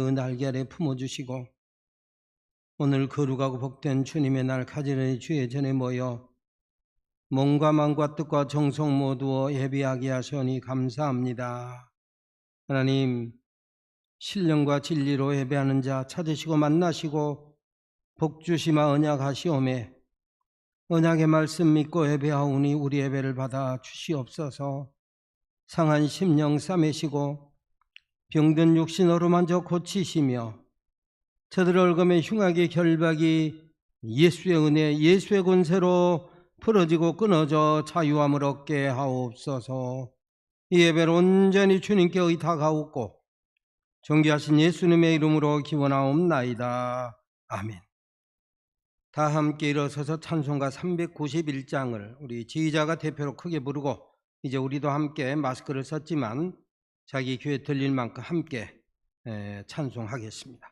날개 아래 품어주시고 오늘 거룩하고 복된 주님의 날 가지런히 주의 전에 모여 몸과 마음과 뜻과 정성 모두어 예배하게 하시니 감사합니다. 하나님, 신령과 진리로 예배하는 자 찾으시고 만나시고 복주시마 언약하시오매 언약의 말씀 믿고 예배하오니 우리 예배를 받아 주시옵소서. 상한 심령 싸매시고 병든 육신 어루만져 고치시며 저들 얼금의 흉악의 결박이 예수의 은혜, 예수의 권세로 풀어지고 끊어져 자유함을 얻게 하옵소서. 이 예배를 온전히 주님께 의탁하옵고 존귀하신 예수님의 이름으로 기원하옵나이다. 아멘. 다 함께 일어서서 찬송가 391장을 우리 지휘자가 대표로 크게 부르고 이제 우리도 함께 마스크를 썼지만 자기 귀에 들릴 만큼 함께 찬송하겠습니다.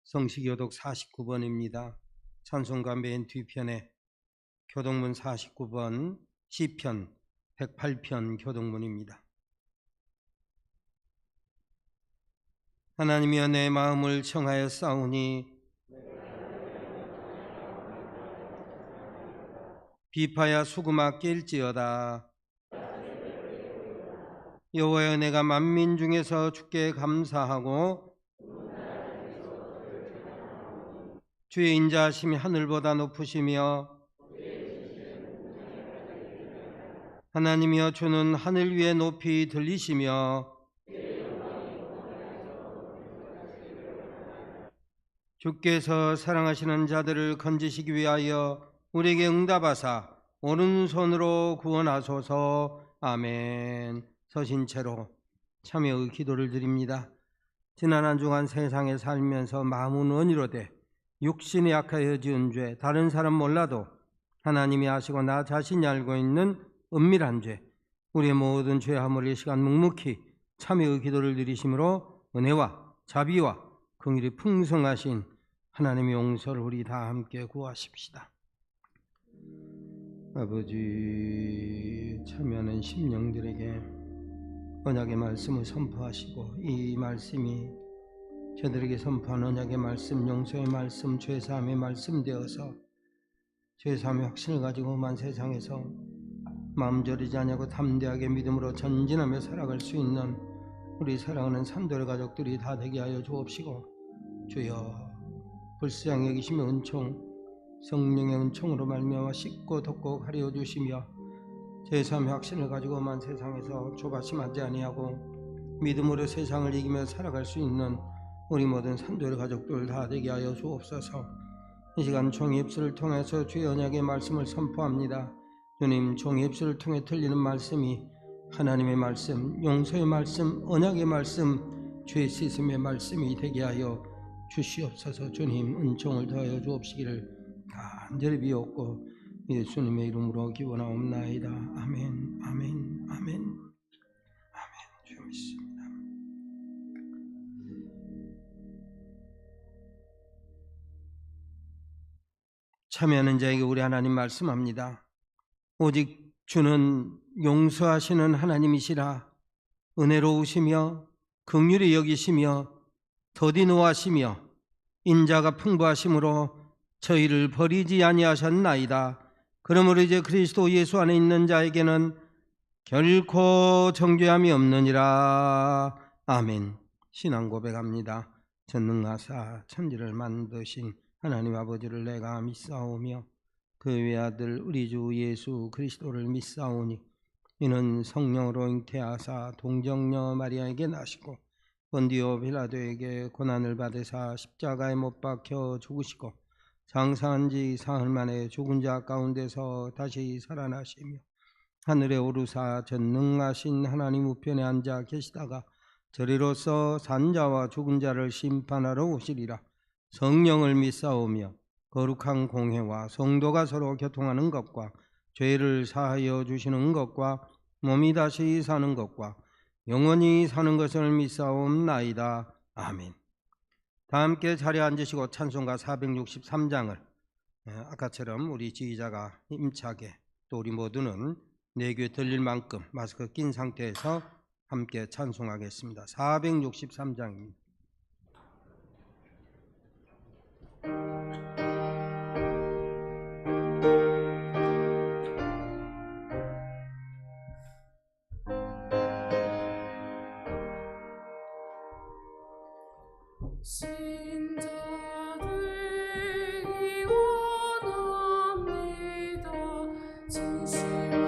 성시교독 49번입니다. 찬송가 맨 뒤편에 교독문 49번, 시편 108편 교독문입니다. 하나님이여 내 마음을 청하여 싸우니 비파야 수구마 깰지어다. 여호와여 내가 만민 중에서 주께 감사하고 주의 인자하심이 하늘보다 높으시며 하나님이여 주는 하늘 위에 높이 들리시며 주께서 사랑하시는 자들을 건지시기 위하여 우리에게 응답하사 오른손으로 구원하소서. 아멘. 서신 채로 참여의 기도를 드립니다. 지난 한 주간 세상에 살면서 마음은 원이로되 육신이 약하여 지은 죄, 다른 사람 몰라도 하나님이 아시고 나 자신이 알고 있는 은밀한 죄, 우리의 모든 죄함을 이 시간 묵묵히 참여의 기도를 드리심으로 은혜와 자비와 긍휼이 풍성하신 하나님의 용서를 우리 다 함께 구하십시다. 아버지, 참여하는 심령들에게 언약의 말씀을 선포하시고 이 말씀이 저들에게 선포한 언약의 말씀, 용서의 말씀, 죄사함의 말씀 되어서 죄사함의 확신을 가지고 만 세상에서 마음 졸이지 아니하고 담대하게 믿음으로 전진하며 살아갈 수 있는 우리 사랑하는 산돌의 가족들이 다 되게 하여 주옵시고, 주여 불쌍히 여기시며 은총, 성령의 은총으로 말미암아 씻고 덮고 가려 주시며 죄사함의 확신을 가지고 만 세상에서 조바심하지 아니하고 믿음으로 세상을 이기며 살아갈 수 있는 우리 모든 산돌의 가족들 다 되게 하여 주옵소서. 이 시간 종의 입술을 통해서 주의 언약의 말씀을 선포합니다. 주님, 종의 입술을 통해 들리는 말씀이 하나님의 말씀, 용서의 말씀, 언약의 말씀, 죄 씻음의 말씀이 되게 하여 주시옵소서. 주님, 은총을 더하여 주옵시기를 간절히 비옵고 예수님의 이름으로 기원하옵나이다. 아멘, 아멘, 아멘, 아멘. 주 믿습니다. 참여하는 자에게 우리 하나님 말씀합니다. 오직 주는 용서하시는 하나님이시라. 은혜로우시며 긍휼히 여기시며 더디 노하시며 인자가 풍부하심으로 저희를 버리지 아니하셨나이다. 그러므로 이제 그리스도 예수 안에 있는 자에게는 결코 정죄함이 없느니라. 아멘. 신앙 고백합니다. 전능하사 천지를 만드신 하나님 아버지를 내가 믿사오며 그 외아들 우리 주 예수 그리스도를 믿사오니 이는 성령으로 잉태하사 동정녀 마리아에게 나시고 본디오 빌라도에게 고난을 받으사 십자가에 못 박혀 죽으시고 장사한 지 사흘 만에 죽은 자 가운데서 다시 살아나시며 하늘에 오르사 전능하신 하나님 우편에 앉아 계시다가 저리로서 산자와 죽은 자를 심판하러 오시리라. 성령을 믿사오며 거룩한 공회와 성도가 서로 교통하는 것과 죄를 사하여 주시는 것과 몸이 다시 사는 것과 영원히 사는 것을 믿사옵나이다. 아멘. 다 함께 자리에 앉으시고 찬송가 463장을 아까처럼 우리 지휘자가 힘차게 또 우리 모두는 내 귀에 들릴 만큼 마스크 낀 상태에서 함께 찬송하겠습니다. 463장입니다. 신자들이 원합니다. 진심으로.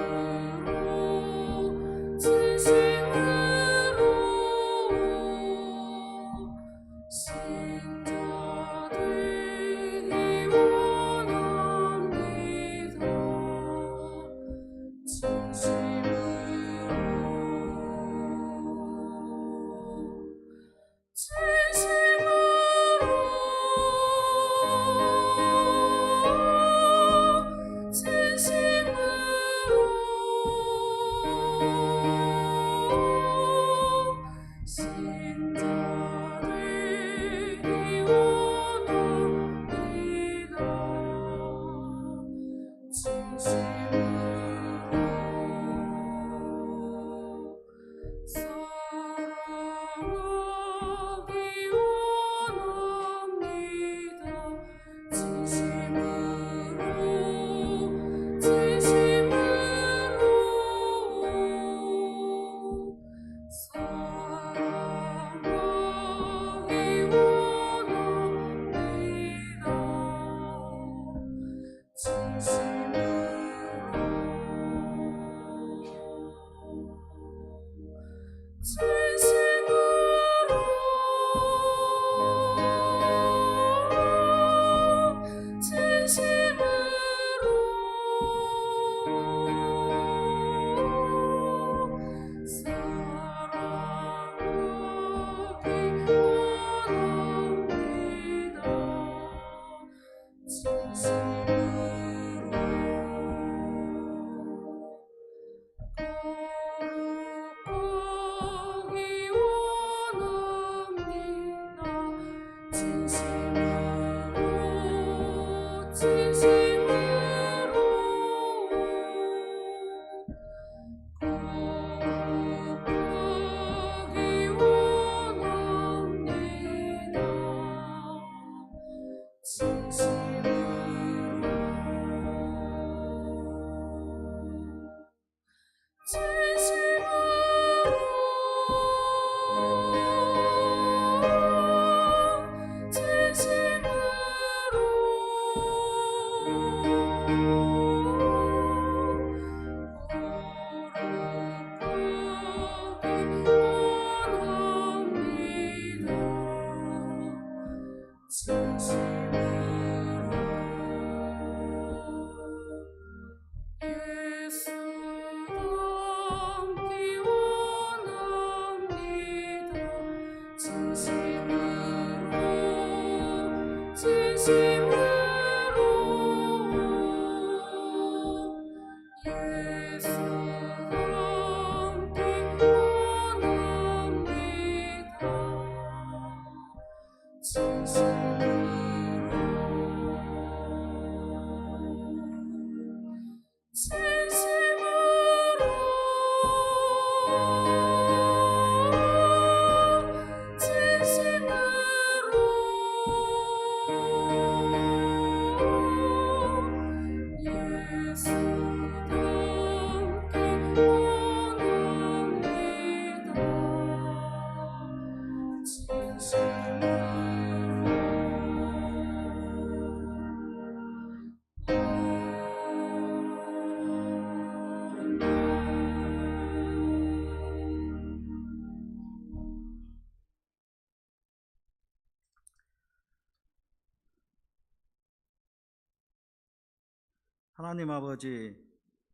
하나님 아버지,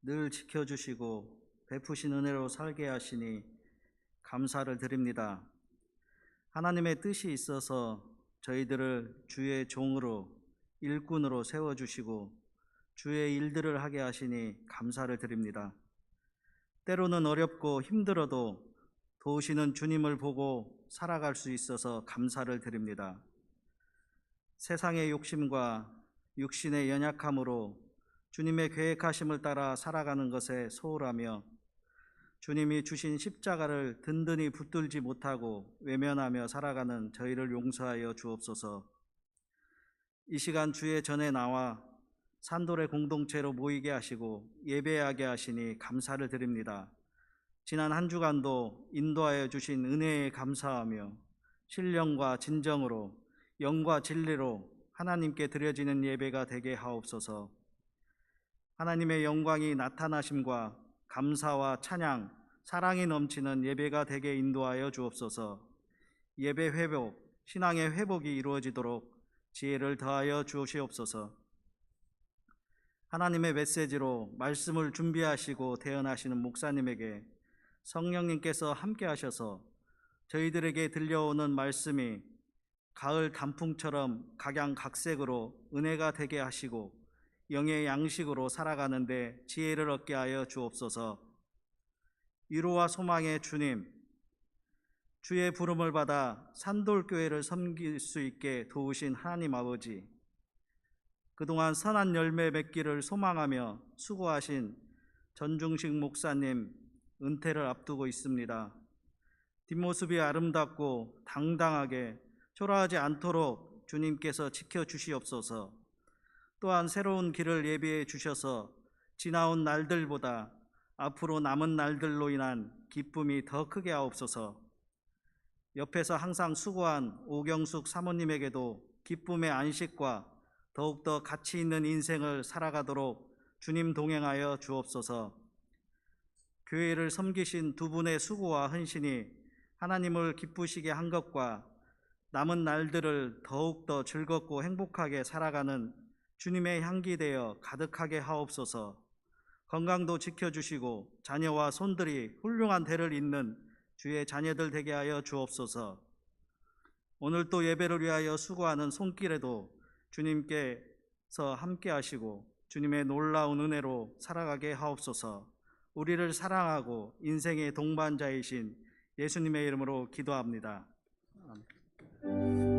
늘 지켜주시고 베푸신 은혜로 살게 하시니 감사를 드립니다. 하나님의 뜻이 있어서 저희들을 주의 종으로, 일꾼으로 세워주시고 주의 일들을 하게 하시니 감사를 드립니다. 때로는 어렵고 힘들어도 도우시는 주님을 보고 살아갈 수 있어서 감사를 드립니다. 세상의 욕심과 육신의 연약함으로 주님의 계획하심을 따라 살아가는 것에 소홀하며 주님이 주신 십자가를 든든히 붙들지 못하고 외면하며 살아가는 저희를 용서하여 주옵소서. 이 시간 주의 전에 나와 산돌의 공동체로 모이게 하시고 예배하게 하시니 감사를 드립니다. 지난 한 주간도 인도하여 주신 은혜에 감사하며 신령과 진정으로 영과 진리로 하나님께 드려지는 예배가 되게 하옵소서. 하나님의 영광이 나타나심과 감사와 찬양, 사랑이 넘치는 예배가 되게 인도하여 주옵소서. 예배 회복, 신앙의 회복이 이루어지도록 지혜를 더하여 주시옵소서. 하나님의 메시지로 말씀을 준비하시고 대언하시는 목사님에게 성령님께서 함께 하셔서 저희들에게 들려오는 말씀이 가을 단풍처럼 각양각색으로 은혜가 되게 하시고 영의 양식으로 살아가는데 지혜를 얻게 하여 주옵소서. 위로와 소망의 주님, 주의 부름을 받아 산돌교회를 섬길 수 있게 도우신 하나님 아버지, 그동안 선한 열매 맺기를 소망하며 수고하신 전중식 목사님 은퇴를 앞두고 있습니다. 뒷모습이 아름답고 당당하게 초라하지 않도록 주님께서 지켜주시옵소서. 또한 새로운 길을 예비해 주셔서 지나온 날들보다 앞으로 남은 날들로 인한 기쁨이 더 크게 하옵소서. 옆에서 항상 수고한 오경숙 사모님에게도 기쁨의 안식과 더욱더 가치 있는 인생을 살아가도록 주님 동행하여 주옵소서. 교회를 섬기신 두 분의 수고와 헌신이 하나님을 기쁘시게 한 것과 남은 날들을 더욱더 즐겁고 행복하게 살아가는 주님의 향기 되어 가득하게 하옵소서. 건강도 지켜주시고 자녀와 손들이 훌륭한 대를 잇는 주의 자녀들 되게 하여 주옵소서. 오늘 또 예배를 위하여 수고하는 손길에도 주님께서 함께 하시고 주님의 놀라운 은혜로 살아가게 하옵소서. 우리를 사랑하고 인생의 동반자이신 예수님의 이름으로 기도합니다. 아멘.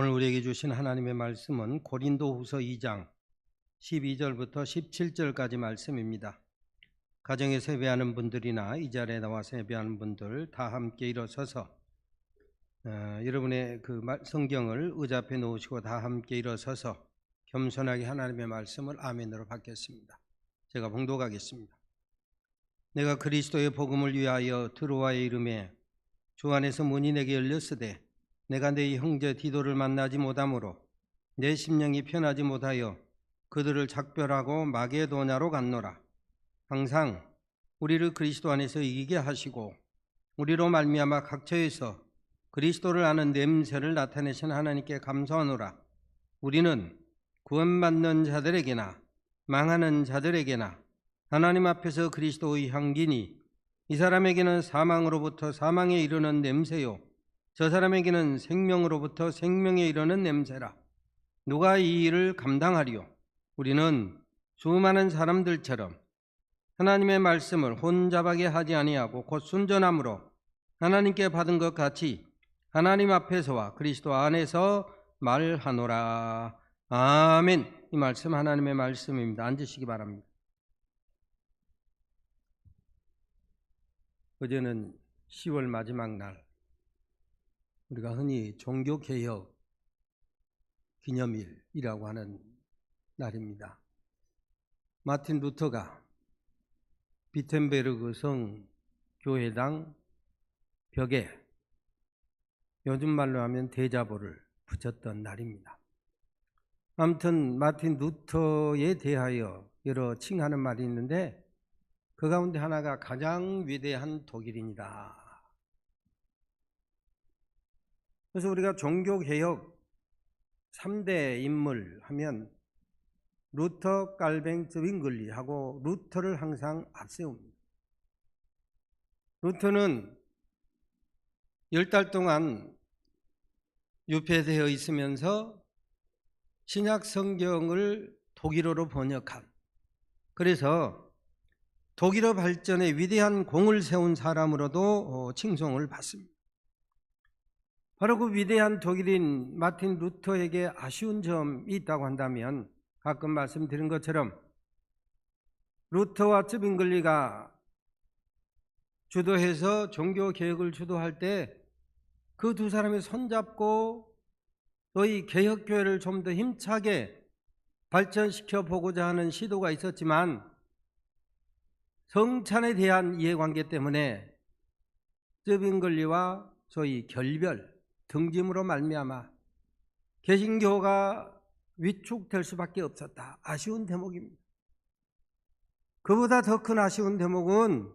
오늘 우리에게 주신 하나님의 말씀은 고린도후서 2장 12절부터 17절까지 말씀입니다. 가정에서 예배하는 분들이나 이 자리에 나와서 예배하는 분들 다 함께 일어서서 여러분의 그 성경을 의자 앞에 놓으시고 다 함께 일어서서 겸손하게 하나님의 말씀을 아멘으로 받겠습니다. 제가 봉독하겠습니다. 내가 그리스도의 복음을 위하여 드로아의 이름에 주 안에서 문이 내게 열렸으되 내가 내 형제 디도를 만나지 못하므로 내 심령이 편하지 못하여 그들을 작별하고 마게도냐로 갔노라. 항상 우리를 그리스도 안에서 이기게 하시고 우리로 말미암아 각처에서 그리스도를 아는 냄새를 나타내신 하나님께 감사하노라. 우리는 구원받는 자들에게나 망하는 자들에게나 하나님 앞에서 그리스도의 향기니 이 사람에게는 사망으로부터 사망에 이르는 냄새요 저 사람에게는 생명으로부터 생명에 이르는 냄새라. 누가 이 일을 감당하리요? 우리는 수많은 사람들처럼 하나님의 말씀을 혼잡하게 하지 아니하고 곧 순전함으로 하나님께 받은 것 같이 하나님 앞에서와 그리스도 안에서 말하노라. 아멘. 이 말씀 하나님의 말씀입니다. 앉으시기 바랍니다. 어제는 10월 마지막 날, 우리가 흔히 종교개혁 기념일이라고 하는 날입니다. 마틴 루터가 비텐베르그 성 교회당 벽에 요즘 말로 하면 대자보를 붙였던 날입니다. 아무튼 마틴 루터에 대하여 여러 칭하는 말이 있는데 그 가운데 하나가 가장 위대한 독일인이다. 그래서 우리가 종교개혁 3대 인물 하면 루터, 깔뱅, 즈윙글리하고 루터를 항상 앞세웁니다. 루터는 10달 동안 유폐되어 있으면서 신약 성경을 독일어로 번역한, 그래서 독일어 발전에 위대한 공을 세운 사람으로도 칭송을 받습니다. 바로 그 위대한 독일인 마틴 루터에게 아쉬운 점이 있다고 한다면 가끔 말씀드린 것처럼 루터와 즈빙글리가 주도해서 종교개혁을 주도할 때 그 두 사람이 손잡고 너희 개혁교회를 좀 더 힘차게 발전시켜 보고자 하는 시도가 있었지만 성찬에 대한 이해관계 때문에 즈빙글리와 소위 결별, 등짐으로 말미암아 개신교가 위축될 수밖에 없었다. 아쉬운 대목입니다. 그보다 더 큰 아쉬운 대목은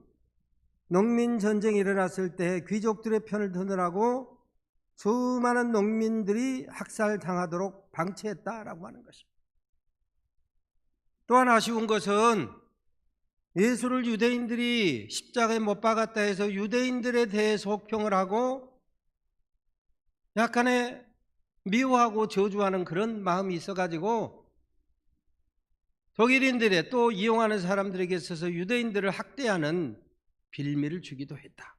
농민전쟁이 일어났을 때 귀족들의 편을 드느라고 수많은 농민들이 학살당하도록 방치했다라고 하는 것입니다. 또한 아쉬운 것은 예수를 유대인들이 십자가에 못 박았다 해서 유대인들에 대해 속평을 하고 약간의 미워하고 저주하는 그런 마음이 있어가지고 독일인들의 또 이용하는 사람들에게 있어서 유대인들을 학대하는 빌미를 주기도 했다.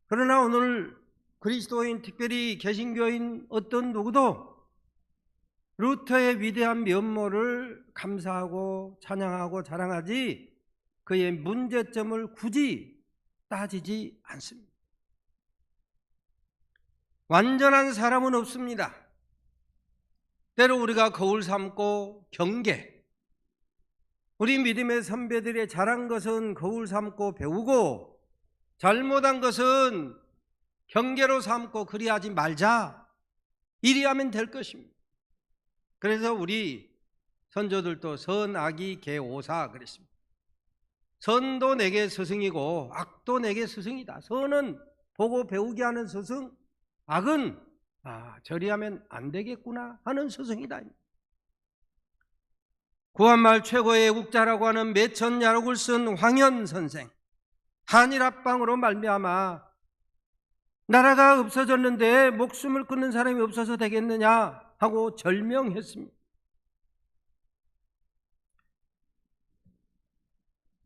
그러나 오늘 그리스도인, 특별히 개신교인 어떤 누구도 루터의 위대한 면모를 감사하고 찬양하고 자랑하지 그의 문제점을 굳이 따지지 않습니다. 완전한 사람은 없습니다. 때로 우리가 거울 삼고 경계, 우리 믿음의 선배들의 잘한 것은 거울 삼고 배우고 잘못한 것은 경계로 삼고 그리하지 말자, 이리 하면 될 것입니다. 그래서 우리 선조들도 선악이 개오사 그랬습니다. 선도 내게 스승이고 악도 내게 스승이다. 선은 보고 배우게 하는 스승, 악은 저리 하면 안 되겠구나 하는 스승이다. 구한말 최고의 애국자라고 하는 매천야록을 쓴 황현 선생, 한일 합방으로 말미암아 나라가 없어졌는데 목숨을 끊는 사람이 없어서 되겠느냐 하고 절명했습니다.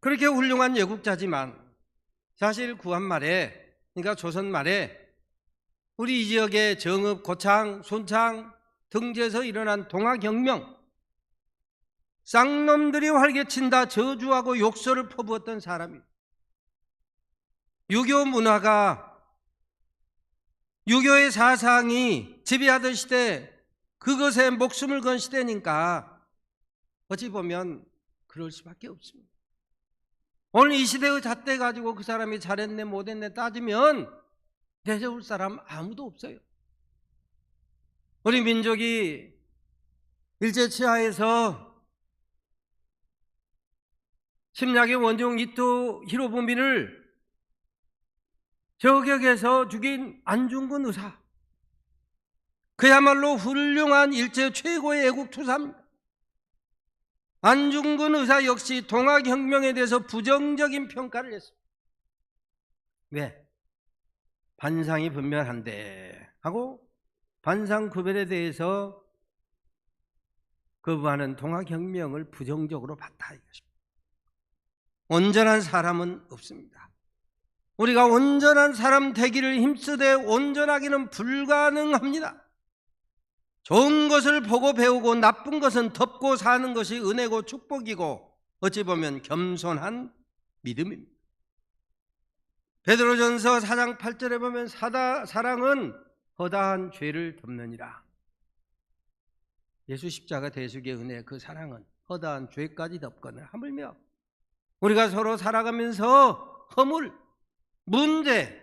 그렇게 훌륭한 애국자지만 사실 구한말에, 그러니까 조선말에 우리 이 지역의 정읍, 고창, 순창 등지에서 일어난 동학혁명, 쌍놈들이 활개친다 저주하고 욕설을 퍼부었던 사람입니다. 유교 문화가, 유교의 사상이 지배하던 시대, 그것에 목숨을 건 시대니까 어찌 보면 그럴 수밖에 없습니다. 오늘 이 시대의 잣대 가지고 그 사람이 잘했네 못했네 따지면 내세울 사람 아무도 없어요. 우리 민족이 일제치하에서 침략의 원종 이토 히로부미를 저격해서 죽인 안중근 의사, 그야말로 훌륭한 일제 최고의 애국투사입니다. 안중근 의사 역시 동학혁명에 대해서 부정적인 평가를 했습니다. 왜? 반상이 분명한데 하고 반상구별에 대해서 거부하는 동학혁명을 부정적으로 봤다 이것입니다. 온전한 사람은 없습니다. 우리가 온전한 사람 되기를 힘쓰되 온전하기는 불가능합니다. 좋은 것을 보고 배우고 나쁜 것은 덮고 사는 것이 은혜고 축복이고 어찌 보면 겸손한 믿음입니다. 베드로전서 4장 8절에 보면 사랑은 허다한 죄를 덮느니라. 예수 십자가 대속의 은혜, 그 사랑은 허다한 죄까지 덮거늘 하물며 우리가 서로 살아가면서 허물, 문제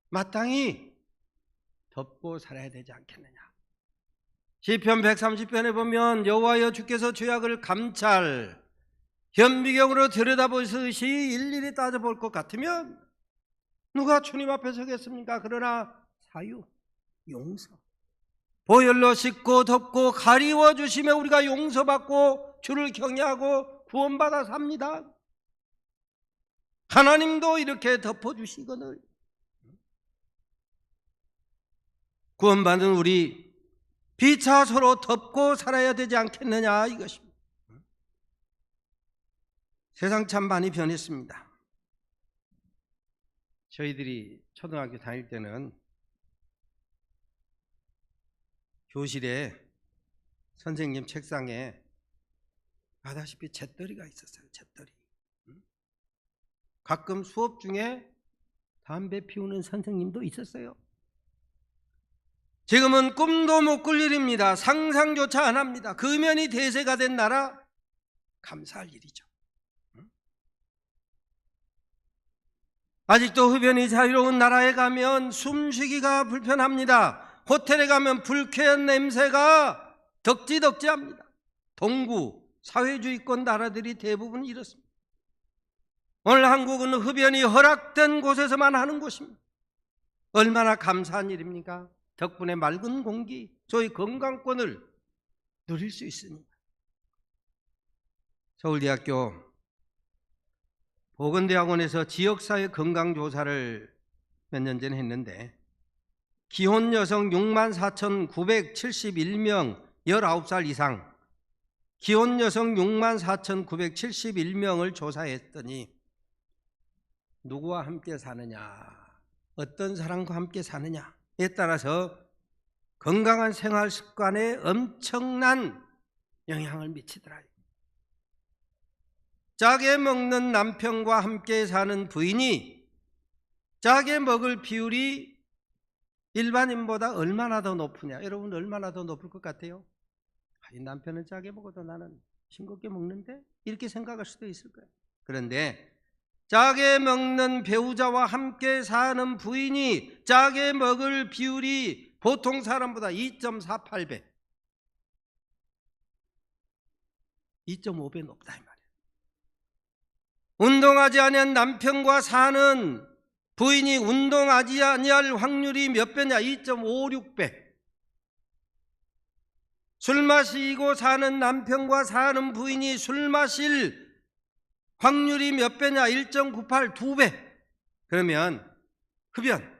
마땅히 덮고 살아야 되지 않겠느냐. 시편 130편에 보면 여호와여 주께서 죄악을 감찰 현미경으로 들여다보시듯이 일일이 따져볼 것 같으면 누가 주님 앞에 서겠습니까? 그러나 사유, 용서, 보혈로 씻고 덮고 가리워 주시며 우리가 용서받고 주를 경외하고 구원받아 삽니다. 하나님도 이렇게 덮어주시거늘 구원받은 우리 피차 서로 덮고 살아야 되지 않겠느냐 이것입니다. 세상 참 많이 변했습니다. 저희들이 초등학교 다닐 때는 교실에 선생님 책상에 아다시피 잿더리가 있었어요. 잿더리. 가끔 수업 중에 담배 피우는 선생님도 있었어요. 지금은 꿈도 못 꿀 일입니다. 상상조차 안 합니다. 금연이 대세가 된 나라, 감사할 일이죠. 아직도 흡연이 자유로운 나라에 가면 숨쉬기가 불편합니다. 호텔에 가면 불쾌한 냄새가 덕지덕지합니다. 동구, 사회주의권 나라들이 대부분 이렇습니다. 오늘 한국은 흡연이 허락된 곳에서만 하는 곳입니다. 얼마나 감사한 일입니까? 덕분에 맑은 공기, 소위 건강권을 누릴 수 있습니다. 서울대학교 보건대학원에서 지역사회 건강조사를 몇 년 전에 했는데 기혼 여성 64,971명 19살 이상 기혼 여성 64,971명을 조사했더니 누구와 함께 사느냐, 어떤 사람과 함께 사느냐에 따라서 건강한 생활 습관에 엄청난 영향을 미치더라. 짜게 먹는 남편과 함께 사는 부인이 짜게 먹을 비율이 일반인보다 얼마나 더 높으냐? 여러분 얼마나 더 높을 것 같아요? 이 남편은 짜게 먹어도 나는 싱겁게 먹는데? 이렇게 생각할 수도 있을 거예요. 그런데 짜게 먹는 배우자와 함께 사는 부인이 짜게 먹을 비율이 보통 사람보다 2.48배, 2.5배 높다 이 말이에요. 운동하지 않은 남편과 사는 부인이 운동하지 아니할 확률이 몇 배냐? 2.56배. 술 마시고 사는 남편과 사는 부인이 술 마실 확률이 몇 배냐? 1.98, 2배. 그러면 흡연,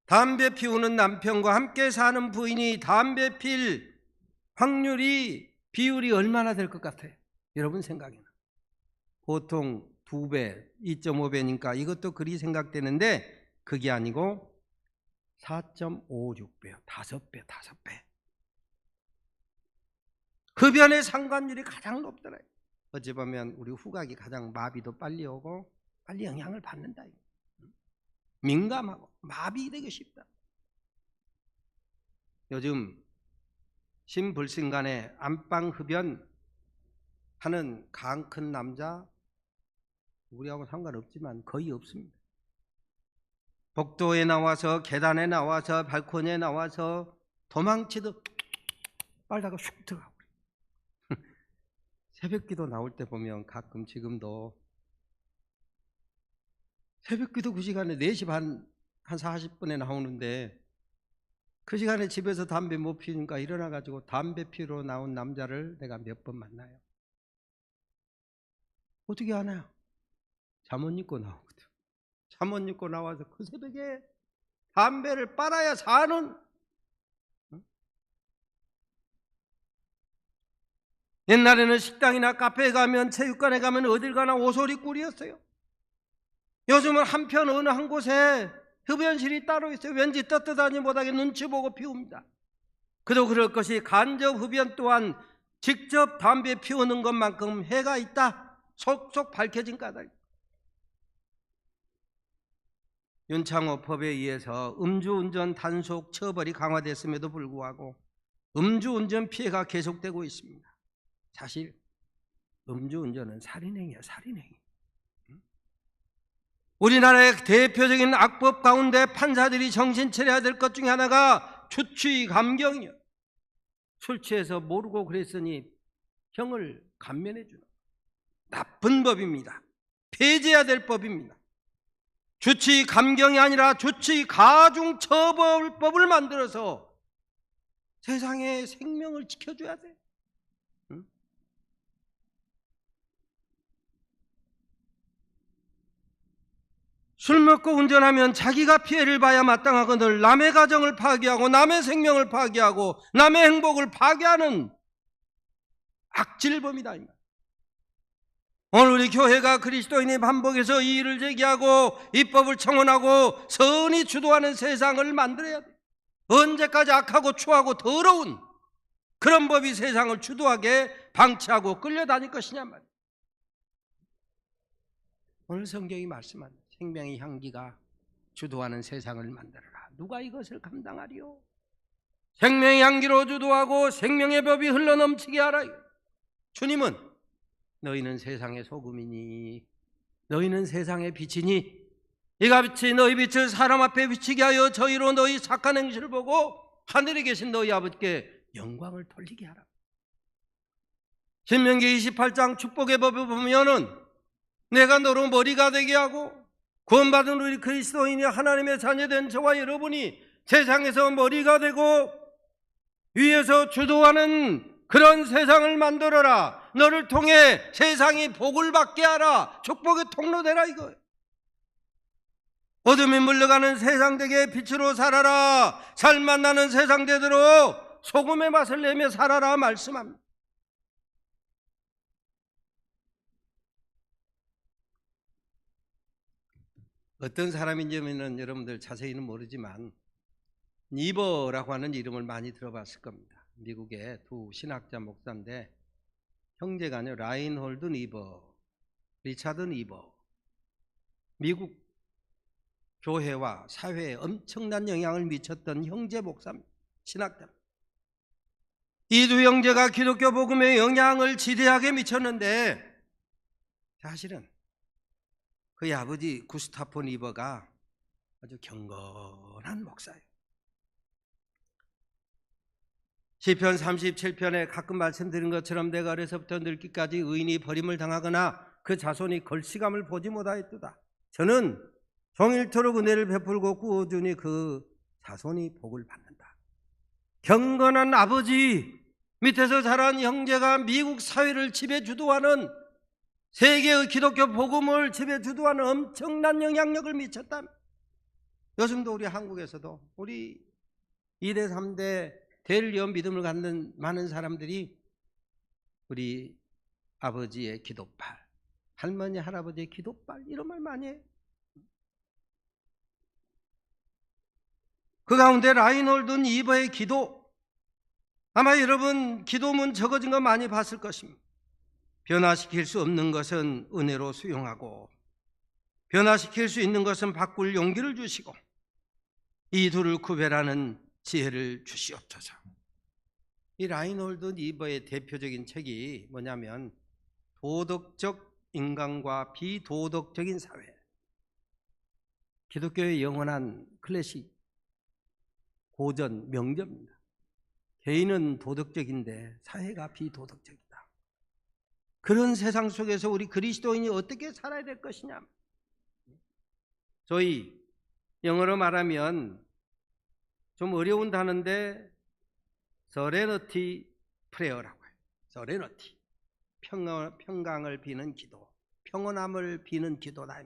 담배 피우는 남편과 함께 사는 부인이 담배 필 확률이 비율이 얼마나 될 것 같아요? 여러분 생각에는 보통 2배, 2.5배니까 이것도 그리 생각되는데 그게 아니고 4.56배요. 5배. 흡연의 상관율이 가장 높더래요. 어찌 보면 우리 후각이 가장 마비도 빨리 오고 빨리 영향을 받는다. 민감하고 마비되기 쉽다. 요즘 신불신간에 안방 흡연 하는 강 큰 남자 우리하고 상관없지만 거의 없습니다. 복도에 나와서 계단에 나와서 발코니에 나와서 도망치듯 빨다가 슉 들어가고 새벽기도 나올 때 보면 가끔 지금도 새벽기도 그 시간에 4시 반 한 40분에 나오는데 그 시간에 집에서 담배 못 피우니까 일어나가지고 담배 피우러 나온 남자를 내가 몇 번 만나요. 어떻게 하나요? 잠옷 입고 나오거든. 잠옷 입고 나와서 그 새벽에 담배를 빨아야 사는. 옛날에는 식당이나 카페에 가면 체육관에 가면 어딜 가나 오소리꾼이었어요. 요즘은 한편 어느 한 곳에 흡연실이 따로 있어요. 왠지 떳떳하니 못하게 눈치 보고 피웁니다. 그도 그럴 것이 간접 흡연 또한 직접 담배 피우는 것만큼 해가 있다. 속속 밝혀진 까닭. 윤창호 법에 의해서 음주운전 단속 처벌이 강화됐음에도 불구하고 음주운전 피해가 계속되고 있습니다. 사실 음주운전은 살인행위야, 살인행위. 우리나라의 대표적인 악법 가운데 판사들이 정신 차려야 될 것 중에 하나가 주치감경이요. 술 취해서 모르고 그랬으니 형을 감면해 주는 나쁜 법입니다. 폐지해야 될 법입니다. 주치감경이 아니라 주치가중처벌법을 만들어서 세상의 생명을 지켜줘야 돼. 술 먹고 운전하면 자기가 피해를 봐야 마땅하거늘 남의 가정을 파괴하고 남의 생명을 파괴하고 남의 행복을 파괴하는 악질범이다. 오늘 우리 교회가 그리스도인이 반복해서 이의를 제기하고 입법을 청원하고 선이 주도하는 세상을 만들어야 돼. 언제까지 악하고 추하고 더러운 그런 법이 세상을 주도하게 방치하고 끌려다닐 것이냐 말이야. 오늘 성경이 말씀합니다. 생명의 향기가 주도하는 세상을 만들어라. 누가 이것을 감당하리요? 생명의 향기로 주도하고 생명의 법이 흘러넘치게 하라. 주님은 너희는 세상의 소금이니 너희는 세상의 빛이니 이같이 너희 빛을 사람 앞에 비치게 하여 저희로 너희 착한 행실을 보고 하늘에 계신 너희 아버지께 영광을 돌리게 하라. 신명기 28장 축복의 법을 보면은 내가 너로 머리가 되게 하고 구원받은 우리 그리스도인이 하나님의 자녀된 저와 여러분이 세상에서 머리가 되고 위에서 주도하는 그런 세상을 만들어라. 너를 통해 세상이 복을 받게 하라. 축복의 통로되라 이거예요. 어둠이 물러가는 세상 되게 빛으로 살아라. 살맛 나는 세상 되도록 소금의 맛을 내며 살아라 말씀합니다. 어떤 사람인지는 여러분들 자세히는 모르지만 니버라고 하는 이름을 많이 들어봤을 겁니다. 미국의 두 신학자 목사인데 형제가 아니라 라인홀드 니버, 리차드 니버. 미국 교회와 사회에 엄청난 영향을 미쳤던 형제 목사입니다. 신학자. 이 두 형제가 기독교 복음에 영향을 지대하게 미쳤는데 사실은 그의 아버지 구스타프 니버가 아주 경건한 목사예요. 시편 37편에 가끔 말씀드린 것처럼 내가 어려서부터 늙기까지 의인이 버림을 당하거나 그 자손이 걸시감을 보지 못하였도다. 저는 종일토록 은혜를 베풀고 꾸어주니 그 자손이 복을 받는다. 경건한 아버지 밑에서 자란 형제가 미국 사회를 지배 주도하는 세계의 기독교 복음을 지배 주도하는 엄청난 영향력을 미쳤다. 요즘도 우리 한국에서도 우리 2대 3대 대를 이어 믿음을 갖는 많은 사람들이 우리 아버지의 기도빨, 할머니 할아버지의 기도빨 이런 말 많이 해요. 그 가운데 라인홀드 니버의 기도, 아마 여러분 기도문 적어진 거 많이 봤을 것입니다. 변화시킬 수 없는 것은 은혜로 수용하고 변화시킬 수 있는 것은 바꿀 용기를 주시고 이 둘을 구별하는 지혜를 주시옵소서. 이 라인홀드 니버의 대표적인 책이 뭐냐면 도덕적 인간과 비도덕적인 사회, 기독교의 영원한 클래식 고전 명저입니다. 개인은 도덕적인데 사회가 비도덕적이다. 그런 세상 속에서 우리 그리스도인이 어떻게 살아야 될 것이냐. 저희 영어로 말하면 좀 어려운 단어인데 서레너티 프레어라고 해요. 서레너티, 평강을 비는 기도, 평온함을 비는 기도다.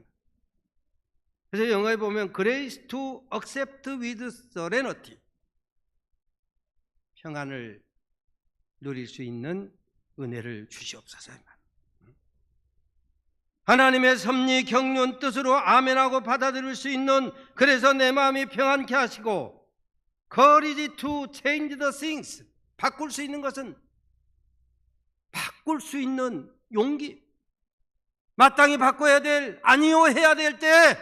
그래서 영어에 보면 Grace to accept with serenity, 평안을 누릴 수 있는 은혜를 주시옵소서. 하나님의 섭리 경륜 뜻으로 아멘하고 받아들일 수 있는, 그래서 내 마음이 평안케 하시고 courage to change the things, 바꿀 수 있는 것은 바꿀 수 있는 용기, 마땅히 바꿔야 될, 아니요 해야 될 때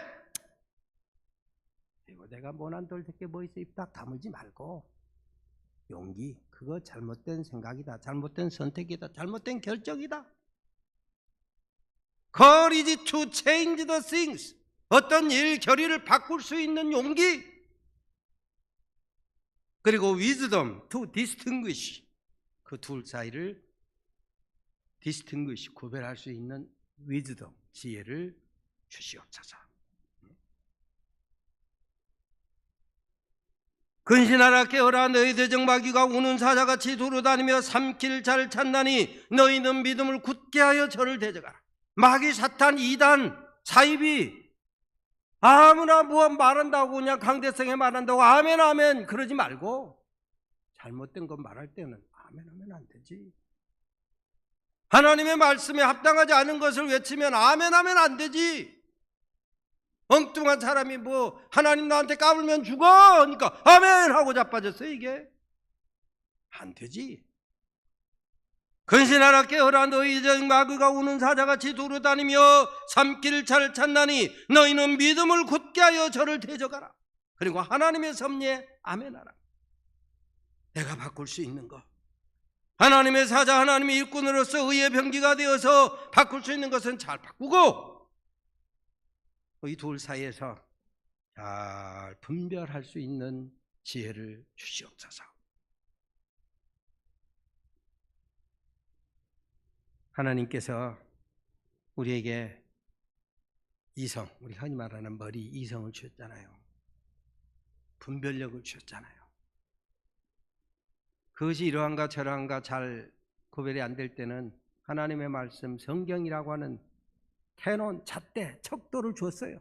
이거 내가 모난 돌답게 뭐 있어 입 딱 다물지 말고 용기, 그거 잘못된 생각이다, 잘못된 선택이다, 잘못된 결정이다. Courage to change the things, 어떤 일 결의를 바꿀 수 있는 용기, 그리고 wisdom to distinguish, 그 둘 사이를 distinguish, 구별할 수 있는 wisdom, 지혜를 주시옵소서. 근신하라 깨어라, 너희 대적마귀가 우는 사자같이 두루다니며 삼킬 자를 찾나니 너희는 믿음을 굳게 하여 저를 대적하라. 마귀, 사탄, 이단, 사이비 아무나 뭐 말한다고 그냥 강대성에 말한다고 아멘 아멘 그러지 말고 잘못된 거 말할 때는 아멘 하면 안 되지. 하나님의 말씀에 합당하지 않은 것을 외치면 아멘 하면 안 되지. 엉뚱한 사람이 뭐 하나님 나한테 까불면 죽어 그러니까 아멘 하고 자빠졌어요. 이게 안 되지. 근신하라 깨어라, 너희 마귀가 우는 사자같이 두루다니며 삼킬 자를 찾나니 너희는 믿음을 굳게 하여 저를 대적하라. 그리고 하나님의 섭리에 아멘하라. 내가 바꿀 수 있는 것, 하나님의 사자, 하나님의 일꾼으로서 의의 병기가 되어서 바꿀 수 있는 것은 잘 바꾸고 이 둘 사이에서 잘 분별할 수 있는 지혜를 주시옵소서. 하나님께서 우리에게 이성, 우리 흔히 말하는 머리, 이성을 주셨잖아요. 분별력을 주셨잖아요. 그것이 이러한가 저러한가 잘 구별이 안 될 때는 하나님의 말씀, 성경이라고 하는 캐논, 잣대, 척도를 주었어요.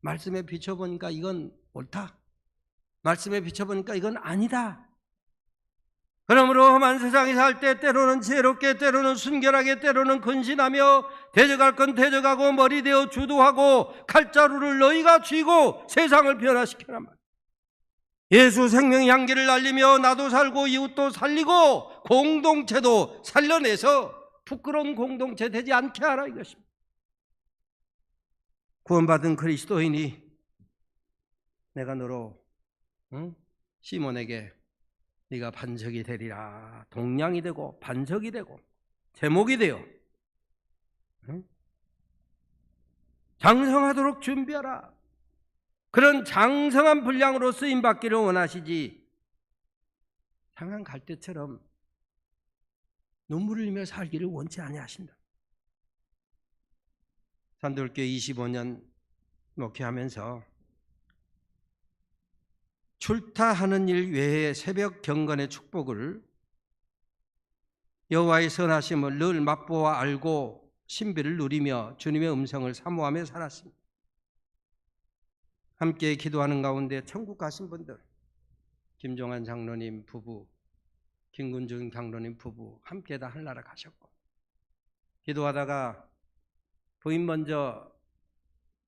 말씀에 비춰보니까 이건 옳다, 말씀에 비춰보니까 이건 아니다. 그러므로 험한 세상에 살 때 때로는 지혜롭게, 때로는 순결하게, 때로는 근신하며 대적할 건 대적하고 머리되어 주도하고 칼자루를 너희가 쥐고 세상을 변화시켜란 말이야. 예수 생명의 향기를 날리며 나도 살고 이웃도 살리고 공동체도 살려내서 부끄러운 공동체 되지 않게 하라 이것입니다. 구원받은 그리스도인이 내가 너로 시몬에게 네가 반석이 되리라, 동량이 되고 반석이 되고 제목이 되어 장성하도록 준비하라. 그런 장성한 분량으로 쓰임받기를 원하시지 상한 갈대처럼 눈물을 흘리며 살기를 원치 아니하신다. 산돌교회 25년 목회하면서 출타하는 일 외에 새벽 경건의 축복을, 여호와의 선하심을 늘 맛보아 알고 신비를 누리며 주님의 음성을 사모하며 살았습니다. 함께 기도하는 가운데 천국 가신 분들, 김종환 장로님 부부, 김군중 장로님 부부 함께 다 하늘나라 가셨고, 기도하다가 부인 먼저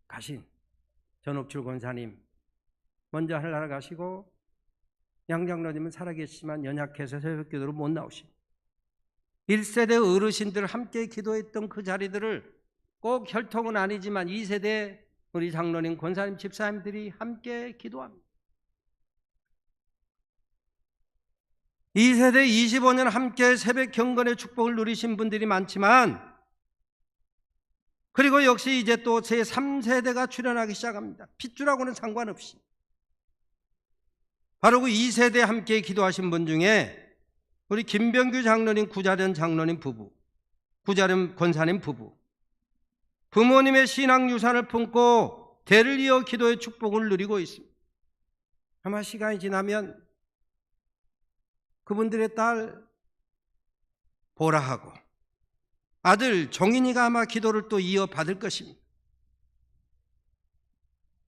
가신 전옥출 권사님 먼저 하늘나라 가시고 양 장로님은 살아계시지만 연약해서 새벽기도로 못 나오십니다. 1세대 어르신들 함께 기도했던 그 자리들을 꼭 혈통은 아니지만 2세대 우리 장로님, 권사님, 집사님들이 함께 기도합니다. 2세대 25년 함께 새벽 경건의 축복을 누리신 분들이 많지만, 그리고 역시 이제 또 제3세대가 출현하기 시작합니다. 핏줄하고는 상관없이. 바로 그 2세대 함께 기도하신 분 중에 우리 김병규 장로님, 구자련 장로님 부부, 구자련 권사님 부부, 부모님의 신앙 유산을 품고 대를 이어 기도의 축복을 누리고 있습니다. 아마 시간이 지나면 그분들의 딸 보라하고 아들 종인이가 아마 기도를 또 이어받을 것입니다.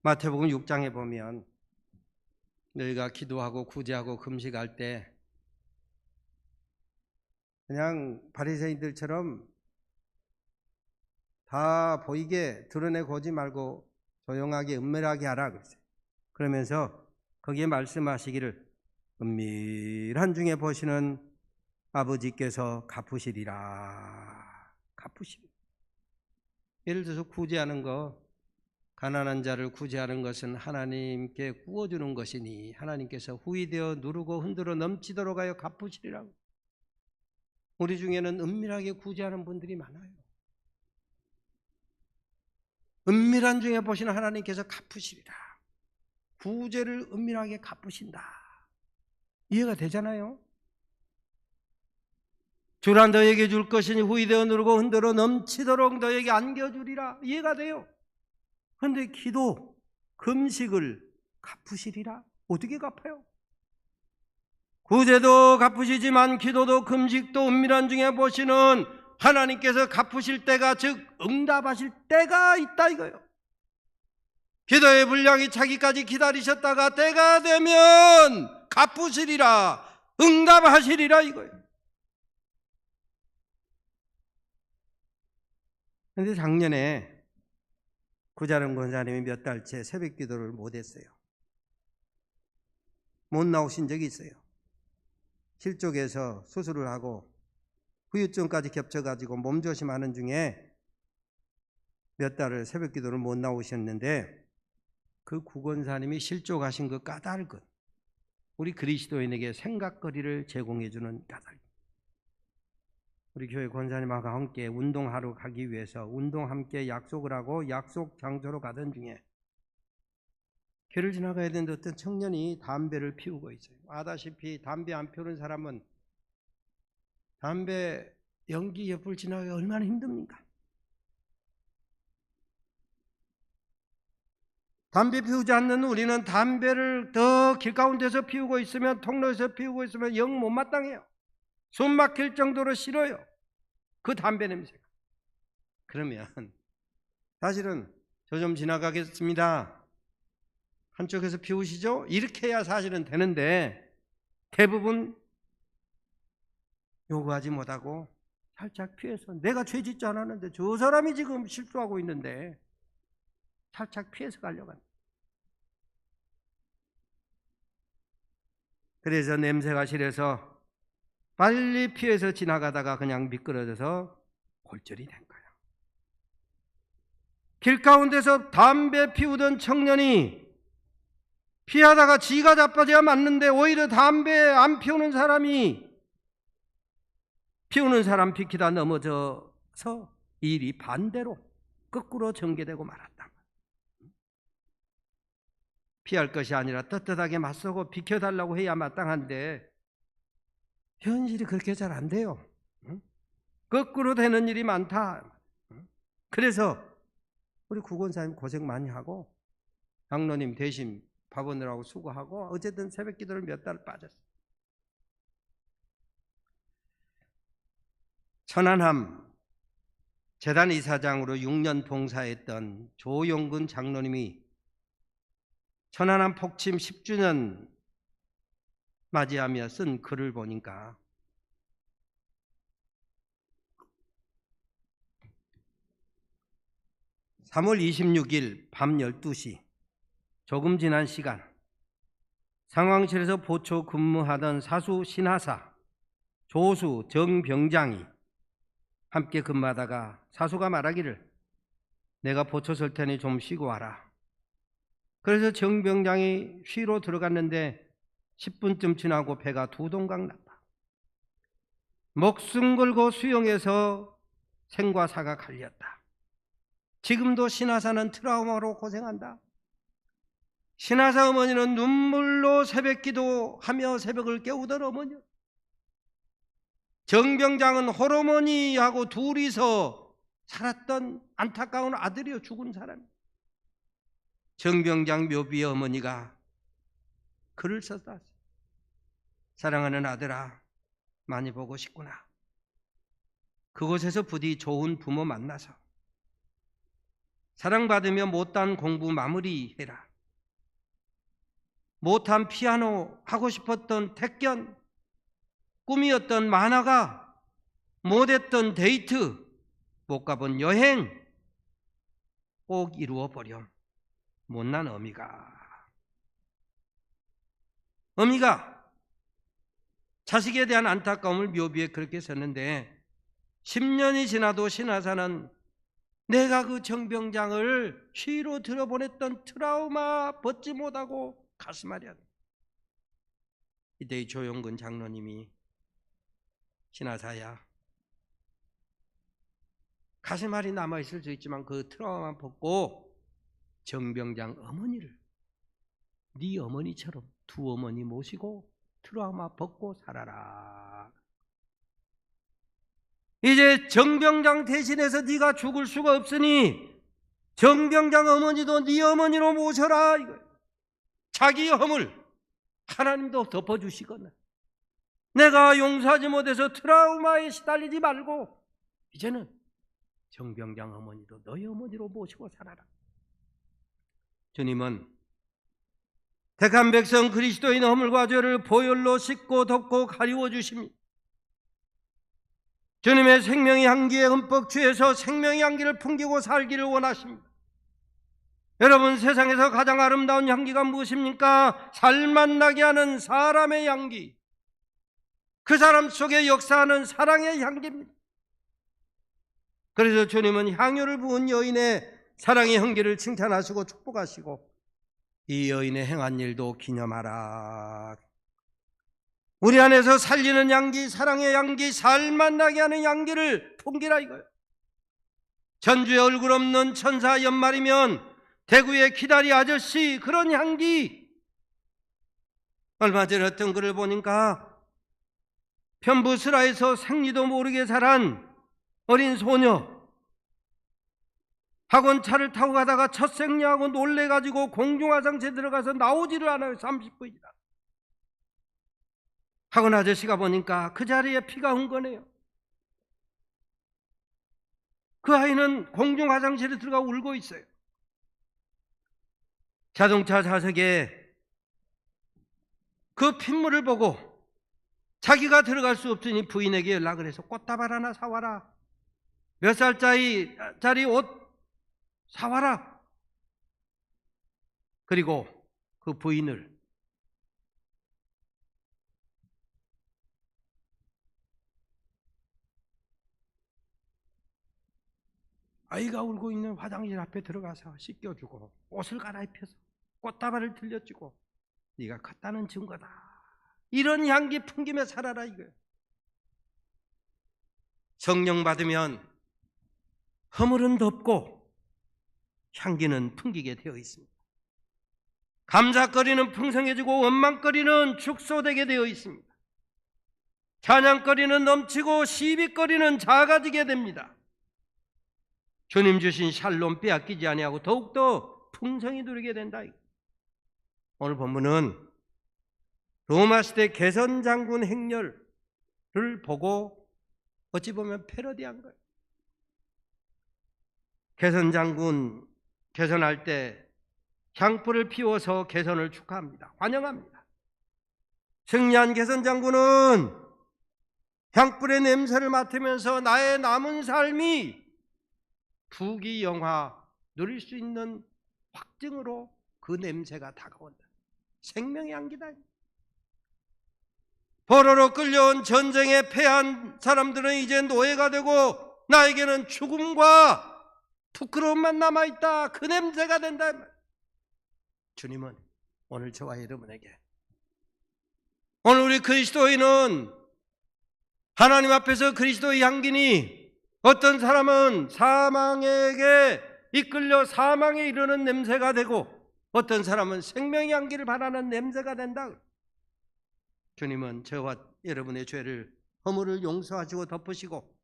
마태복음 6장에 보면 너희가 기도하고 구제하고 금식할 때 그냥 바리새인들처럼 다 보이게 드러내고 오지 말고 조용하게 은밀하게 하라 그랬어요. 그러면서 거기에 말씀하시기를 은밀한 중에 보시는 아버지께서 갚으시리라. 갚으시리라. 예를 들어서 구제하는 거, 가난한 자를 구제하는 것은 하나님께 구워주는 것이니 하나님께서 후이되어 누르고 흔들어 넘치도록 하여 갚으시리라고. 우리 중에는 은밀하게 구제하는 분들이 많아요. 은밀한 중에 보시는 하나님께서 갚으시리라. 구제를 은밀하게 갚으신다. 이해가 되잖아요. 주라 너에게 줄 것이니 후이되어 누르고 흔들어 넘치도록 너에게 안겨주리라. 이해가 돼요. 그런데 기도, 금식을 갚으시리라. 어떻게 갚아요? 구제도 갚으시지만 기도도 금식도 은밀한 중에 보시는 하나님께서 갚으실 때가, 즉 응답하실 때가 있다 이거예요. 기도의 분량이 차기까지 기다리셨다가 때가 되면 갚으시리라, 응답하시리라 이거예요. 그런데 작년에 구자련 권사님이 몇 달째 새벽 기도를 못했어요. 못 나오신 적이 있어요. 실족해서 수술을 하고 후유증까지 겹쳐가지고 몸조심하는 중에 몇 달을 새벽 기도를 못 나오셨는데, 그 구권사님이 실족하신 그 까닭은 우리 그리스도인에게 생각거리를 제공해주는 까닭. 우리 교회 권사님하고 함께 운동하러 가기 위해서 운동 함께 약속을 하고 약속 장소로 가던 중에 길을 지나가야 되는데 어떤 청년이 담배를 피우고 있어요. 아다시피 담배 안 피우는 사람은 담배 연기 옆을 지나가기 얼마나 힘듭니까? 담배 피우지 않는 우리는 담배를 더 길가운데서 피우고 있으면, 통로에서 피우고 있으면 영 못마땅해요. 숨 막힐 정도로 싫어요, 그 담배 냄새가. 그러면 사실은 저 좀 지나가겠습니다, 한쪽에서 피우시죠? 이렇게 해야 사실은 되는데 대부분 요구하지 못하고 살짝 피해서, 내가 죄 짓지 않았는데 저 사람이 지금 실수하고 있는데 살짝 피해서 가려고 합니다. 그래서 냄새가 싫어서 빨리 피해서 지나가다가 그냥 미끄러져서 골절이 된 거예요. 길가운데서 담배 피우던 청년이 피하다가 지가 자빠져야 맞는데 오히려 담배 안 피우는 사람이 피우는 사람 비키다 넘어져서 일이 반대로 거꾸로 전개되고 말았다. 피할 것이 아니라 떳떳하게 맞서고 비켜달라고 해야 마땅한데 현실이 그렇게 잘 안 돼요. 거꾸로 되는 일이 많다. 그래서 우리 구권사님 고생 많이 하고 장로님 대신 밥 오느라고 수고하고 어쨌든 새벽 기도를 몇 달 빠졌어요. 천안함 재단 이사장으로 6년 봉사했던 조용근 장로님이 천안함 폭침 10주년 맞이하며 쓴 글을 보니까 (3월 26일) 밤 12시 조금 지난 시간, 상황실에서 보초 근무하던 사수 신하사 조수 정병장이 함께 근무하다가 사수가 말하기를 내가 보초 설 테니 좀 쉬고 와라. 그래서 정병장이 쉬러 들어갔는데 10분쯤 지나고 배가 두 동강 났다. 목숨 걸고 수영해서 생과 사가 갈렸다. 지금도 신하사는 트라우마로 고생한다. 신하사 어머니는 눈물로 새벽기도하며 새벽을 깨우던 어머니. 정병장은 홀어머니하고 둘이서 살았던 안타까운 아들이요, 죽은 사람. 정병장 묘비의 어머니가 글을 썼다. 사랑하는 아들아, 많이 보고 싶구나. 그곳에서 부디 좋은 부모 만나서 사랑받으며 못한 공부 마무리해라. 못한 피아노, 하고 싶었던 택견, 꿈이었던 만화가, 못했던 데이트, 못 가본 여행 꼭 이루어버렴. 못난 어미가 자식에 대한 안타까움을 묘비에 그렇게 썼는데 10년이 지나도 신하사는 내가 그 정병장을 쉬로 들어보냈던 트라우마 벗지 못하고 가슴앓이 한다. 이때 조용근 장로님이 신하사야, 가슴앓이 남아있을 수 있지만 그 트라우마 벗고 정병장 어머니를 네 어머니처럼 두 어머니 모시고 트라우마 벗고 살아라. 이제 정병장 대신해서 네가 죽을 수가 없으니 정병장 어머니도 네 어머니로 모셔라. 자기 허물 하나님도 덮어주시거나 내가 용서하지 못해서 트라우마에 시달리지 말고 이제는 정병장 어머니도 너희 어머니로 모시고 살아라. 주님은 택한 백성 그리스도인 허물과 죄를 보혈로 씻고 덮고 가리워 주십니다. 주님의 생명의 향기에 흠뻑 취해서 생명의 향기를 풍기고 살기를 원하십니다. 여러분, 세상에서 가장 아름다운 향기가 무엇입니까? 살맛나게 하는 사람의 향기, 그 사람 속에 역사하는 사랑의 향기입니다. 그래서 주님은 향유를 부은 여인의 사랑의 향기를 칭찬하시고 축복하시고 이 여인의 행한 일도 기념하라. 우리 안에서 살리는 향기, 사랑의 향기, 살맛나게 하는 향기를 풍기라 이거예요. 전주에 얼굴 없는 천사 연말이면 대구의 기다리 아저씨, 그런 향기. 얼마 전에 어떤 글을 보니까 편부스라에서 생리도 모르게 자란 어린 소녀, 학원 차를 타고 가다가 첫 생리하고 놀래가지고 공중화장실에 들어가서 나오지를 않아요. 30분이나. 학원 아저씨가 보니까 그 자리에 피가 흥건해요. 그 아이는 공중화장실에 들어가 울고 있어요. 자동차 좌석에 그 핏물을 보고 자기가 들어갈 수 없으니 부인에게 연락을 해서 꽃다발 하나 사와라. 몇 살짜리 옷 사와라. 그리고 그 부인을 아이가 울고 있는 화장실 앞에 들어가서 씻겨주고 옷을 갈아입혀서 꽃다발을 들려주고 네가 컸다는 증거다. 이런 향기 풍기며 살아라 이거예요. 성령 받으면 허물은 덮고 향기는 풍기게 되어 있습니다. 감사거리는 풍성해지고 원망거리는 축소되게 되어 있습니다. 찬양거리는 넘치고 시비거리는 작아지게 됩니다. 주님 주신 샬롬 빼앗기지 아니하고 더욱더 풍성히 누리게 된다. 오늘 본문은 로마 시대 개선 장군 행렬을 보고 어찌 보면 패러디한 거예요. 개선 장군 개선할 때 향불을 피워서 개선을 축하합니다. 환영합니다. 승리한 개선 장군은 향불의 냄새를 맡으면서 나의 남은 삶이 부귀영화 누릴 수 있는 확증으로 그 냄새가 다가온다. 생명의 향기다. 포로로 끌려온 전쟁에 패한 사람들은 이제 노예가 되고 나에게는 죽음과 부끄러움만 남아있다. 그 냄새가 된다. 주님은 오늘 저와 여러분에게, 오늘 우리 그리스도인은 하나님 앞에서 그리스도의 향기니 어떤 사람은 사망에게 이끌려 사망에 이르는 냄새가 되고 어떤 사람은 생명의 향기를 바라는 냄새가 된다. 주님은 저와 여러분의 죄를, 허물을 용서하시고 덮으시고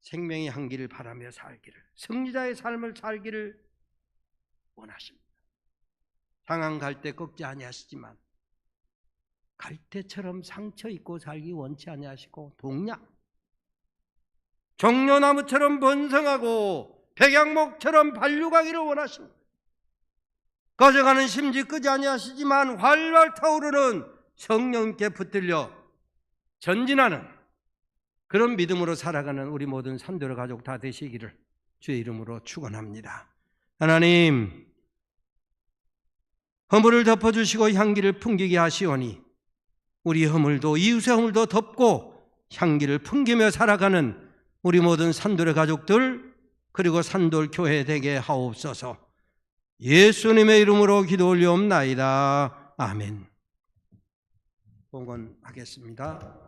생명의 향기를 바라며 살기를, 승리자의 삶을 살기를 원하십니다. 상한 갈대 꺾지 아니하시지만 갈대처럼 상처 입고 살기 원치 아니하시고 동양 종려나무처럼 번성하고 백양목처럼 발육하기를 원하십니다. 꺼져가는 심지 끄지 아니하시지만 활활 타오르는 성령께 붙들려 전진하는 그런 믿음으로 살아가는 우리 모든 산도의 가족 다 되시기를 주의 이름으로 축원합니다. 하나님, 허물을 덮어주시고 향기를 풍기게 하시오니 우리 허물도 이웃의 허물도 덮고 향기를 풍기며 살아가는 우리 모든 산돌의 가족들 그리고 산돌 교회 되게 하옵소서. 예수님의 이름으로 기도 올리옵나이다. 아멘. 봉헌하겠습니다.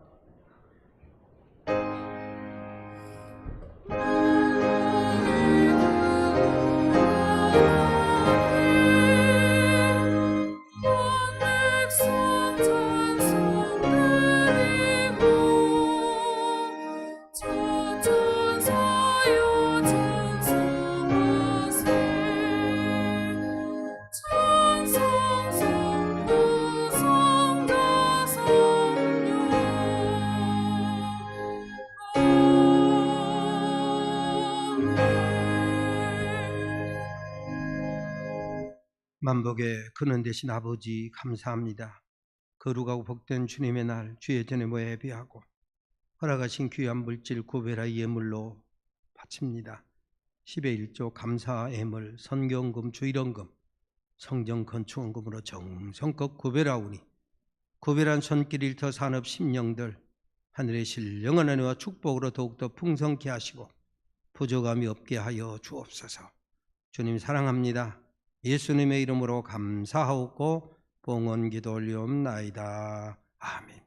만복의 근원 되신 아버지 감사합니다. 거룩하고 복된 주님의 날 주의 전에 모여 예배하고 허락하신 귀한 물질 구별하 예물로 바칩니다. 10의 1조 감사 예물, 선경금, 주일원금, 성전 건축원금으로 정성껏 구별하오니 구별한 손길 일터 산업 심령들 하늘의 신령한 은혜와 축복으로 더욱더 풍성케 하시고 부족함이 없게 하여 주옵소서. 주님 사랑합니다. 예수님의 이름으로 감사하옵고 봉헌 기도 올리옵나이다. 아멘.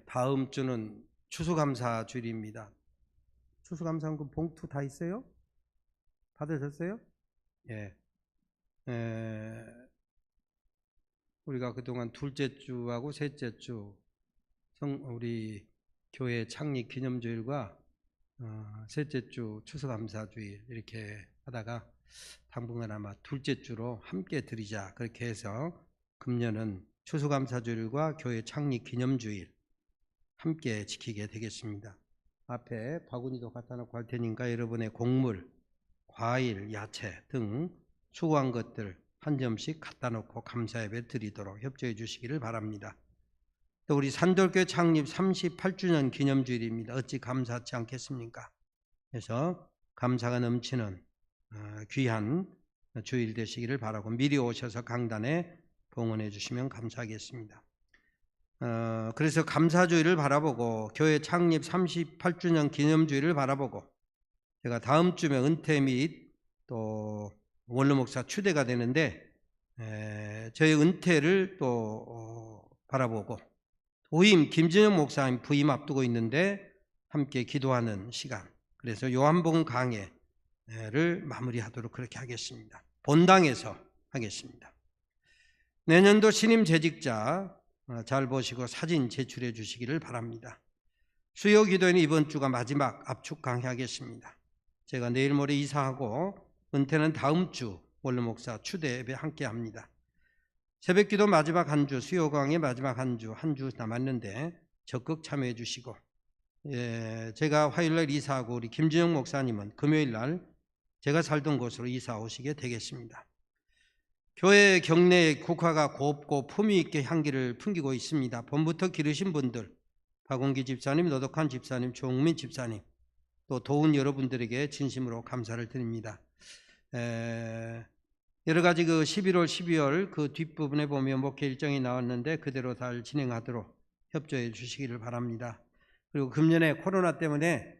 다음 주는 추수감사 주일입니다. 추수감사금 봉투 다 있어요? 받으셨어요? 우리가 그동안 둘째 주하고 셋째 주 우리 교회 창립 기념주일과 셋째 주 추수감사주일 이렇게 하다가 당분간 아마 둘째 주로 함께 드리자 그렇게 해서 금년은 추수감사주일과 교회 창립 기념주일 함께 지키게 되겠습니다. 앞에 바구니도 갖다 놓고 할 테니까 여러분의 곡물, 과일, 야채 등 수고한 것들 한 점씩 갖다 놓고 감사예배 드리도록 협조해 주시기를 바랍니다. 또 우리 산돌교회 창립 38주년 기념주일입니다. 어찌 감사하지 않겠습니까? 그래서 감사가 넘치는 귀한 주일 되시기를 바라고 미리 오셔서 강단에 봉헌해 주시면 감사하겠습니다. 그래서 감사주일을 바라보고 교회 창립 38주년 기념주일을 바라보고 제가 다음 주에 은퇴 및 또 원로목사 추대가 되는데 저희 은퇴를 또 바라보고 부임 김진영 목사님 부임 앞두고 있는데 함께 기도하는 시간, 그래서 요한복음 강해를 마무리하도록 그렇게 하겠습니다. 본당에서 하겠습니다. 내년도 신임 재직자 잘 보시고 사진 제출해 주시기를 바랍니다. 수요 기도회는 이번 주가 마지막 압축 강해하겠습니다. 제가 내일 모레 이사하고 은퇴는 다음 주 원로 목사 추대 예배 함께 합니다. 새벽 기도 마지막 한 주, 수요 강의 마지막 한 주 남았는데 적극 참여해 주시고, 제가 화요일 날 이사하고 우리 김진영 목사님은 금요일 날 제가 살던 곳으로 이사 오시게 되겠습니다. 교회 경내에 국화가 곱고 품위 있게 향기를 풍기고 있습니다. 봄부터 기르신 분들, 박원기 집사님, 노덕한 집사님, 조웅민 집사님, 또 도운 여러분들에게 진심으로 감사를 드립니다. 여러 가지 그 11월, 12월 그 뒷부분에 보면 목회 일정이 나왔는데 그대로 잘 진행하도록 협조해 주시기를 바랍니다. 그리고 금년에 코로나 때문에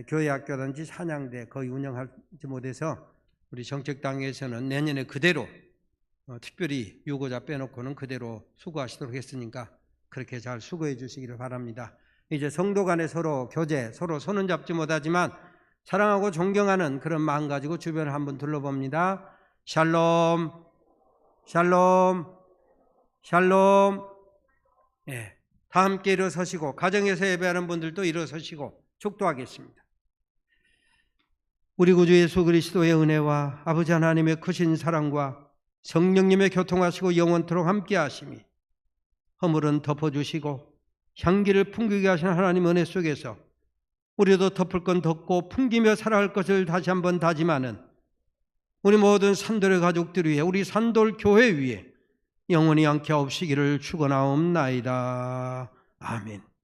교회 학교든지 찬양대 거의 운영하지 못해서 우리 정책당에서는 내년에 그대로 특별히 유고자 빼놓고는 그대로 수고하시도록 했으니까 그렇게 잘 수고해 주시기를 바랍니다. 이제 성도 간에 서로 교제, 서로 손은 잡지 못하지만 사랑하고 존경하는 그런 마음 가지고 주변을 한번 둘러봅니다. 샬롬, 샬롬, 샬롬. 예, 다 함께 일어서시고 가정에서 예배하는 분들도 일어서시고 축도하겠습니다. 우리 구주 예수 그리스도의 은혜와 아버지 하나님의 크신 사랑과 성령님의 교통하시고 영원토록 함께 하심이 허물은 덮어주시고 향기를 풍기게 하시는 하나님 은혜 속에서 우리도 덮을 건 덮고 풍기며 살아갈 것을 다시 한번 다짐하는 우리 모든 산돌의 가족들 위해 우리 산돌 교회 위에 영원히 양케 없으기를 축원하옵나이다. 아멘.